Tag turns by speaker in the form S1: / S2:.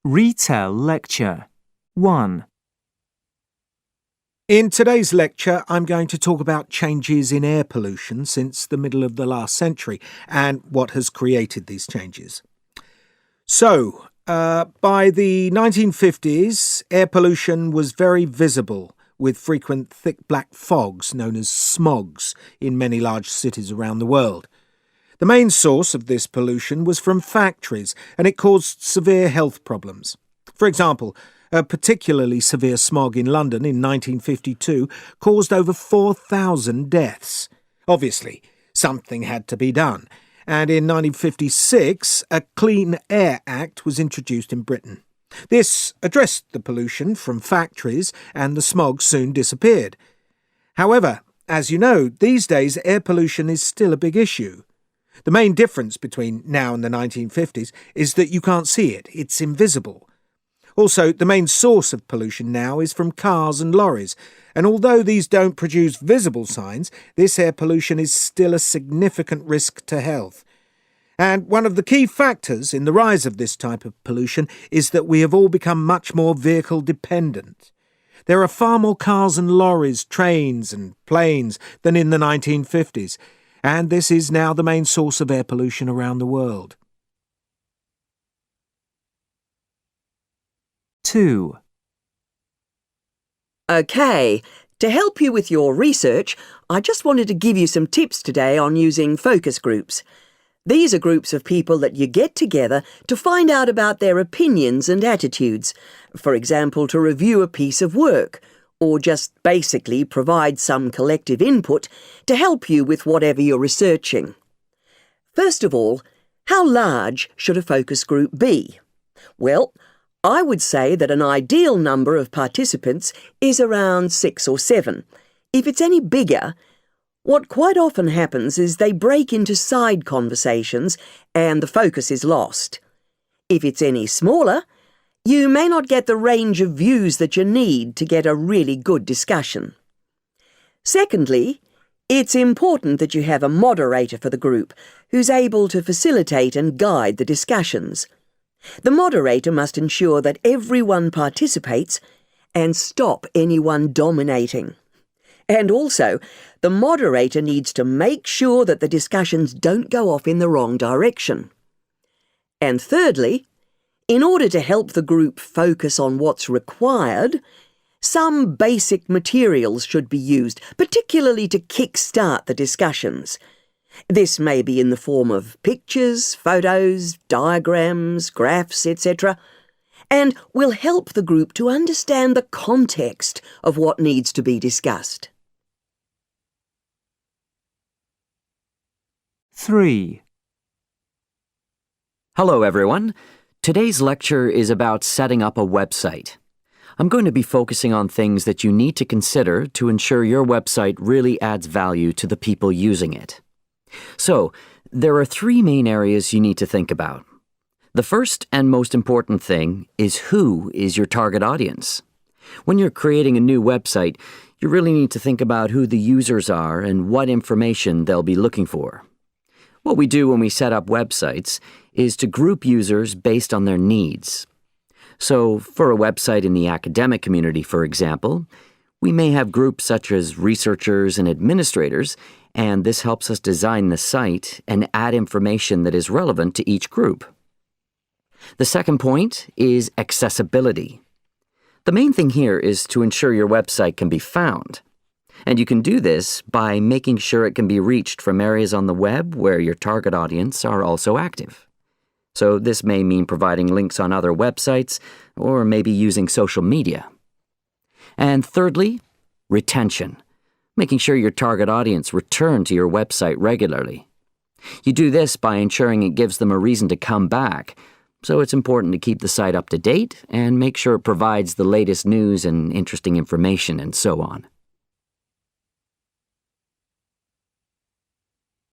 S1: Retell Lecture 1.
S2: In today's lecture, I'm going to talk about changes in air pollution since the middle of the last century and what has created these changes. So, by the 1950s, air pollution was very visible, with frequent thick black fogs known as smogs in many large cities around the world. The main source of this pollution was from factories, and it caused severe health problems. For example, a particularly severe smog in London in 1952 caused over 4,000 deaths. Obviously, something had to be done, and in 1956, a Clean Air Act was introduced in Britain. This addressed the pollution from factories, and the smog soon disappeared. However, as you know, these days air pollution is still a big issue. The main difference between now and the 1950s is that you can't see it, it's invisible. Also, the main source of pollution now is from cars and lorries, and although these don't produce visible signs, this air pollution is still a significant risk to health. And one of the key factors in the rise of this type of pollution is that we have all become much more vehicle dependent. There are far more cars and lorries, trains and planes than in the 1950s, and this is now the main source of air pollution around the world.
S1: 2.
S3: OK, to help you with your research, I just wanted to give you some tips today on using focus groups. These are groups of people that you get together to find out about their opinions and attitudes, for example, to review a piece of work, or just basically provide some collective input to help you with whatever you're researching. First of all, how large should a focus group be? Well, I would say that an ideal number of participants is around 6 or 7. If it's any bigger, what quite often happens is they break into side conversations and the focus is lost. If it's any smaller, you may not get the range of views that you need to get a really good discussion. Secondly, it's important that you have a moderator for the group who's able to facilitate and guide the discussions. The moderator must ensure that everyone participates and stop anyone dominating. And also, the moderator needs to make sure that the discussions don't go off in the wrong direction. And thirdly, in order to help the group focus on what's required, some basic materials should be used, particularly to kick-start the discussions. This may be in the form of pictures, photos, diagrams, graphs, etc., and will help the group to understand the context of what needs to be discussed.
S1: 3.
S4: Hello, everyone. Today's lecture is about setting up a website. I'm going to be focusing on things that you need to consider to ensure your website really adds value to the people using it. So, there are 3 main areas you need to think about. The first and most important thing is who is your target audience. When you're creating a new website, you really need to think about who the users are and what information they'll be looking for. What we do when we set up websites is to group users based on their needs. So, for a website in the academic community, for example, we may have groups such as researchers and administrators, and this helps us design the site and add information that is relevant to each group. The second point is accessibility. The main thing here is to ensure your website can be found. And you can do this by making sure it can be reached from areas on the web where your target audience are also active. So this may mean providing links on other websites, or maybe using social media. And thirdly, retention. Making sure your target audience return to your website regularly. You do this by ensuring it gives them a reason to come back, so it's important to keep the site up to date and make sure it provides the latest news and interesting information and so on.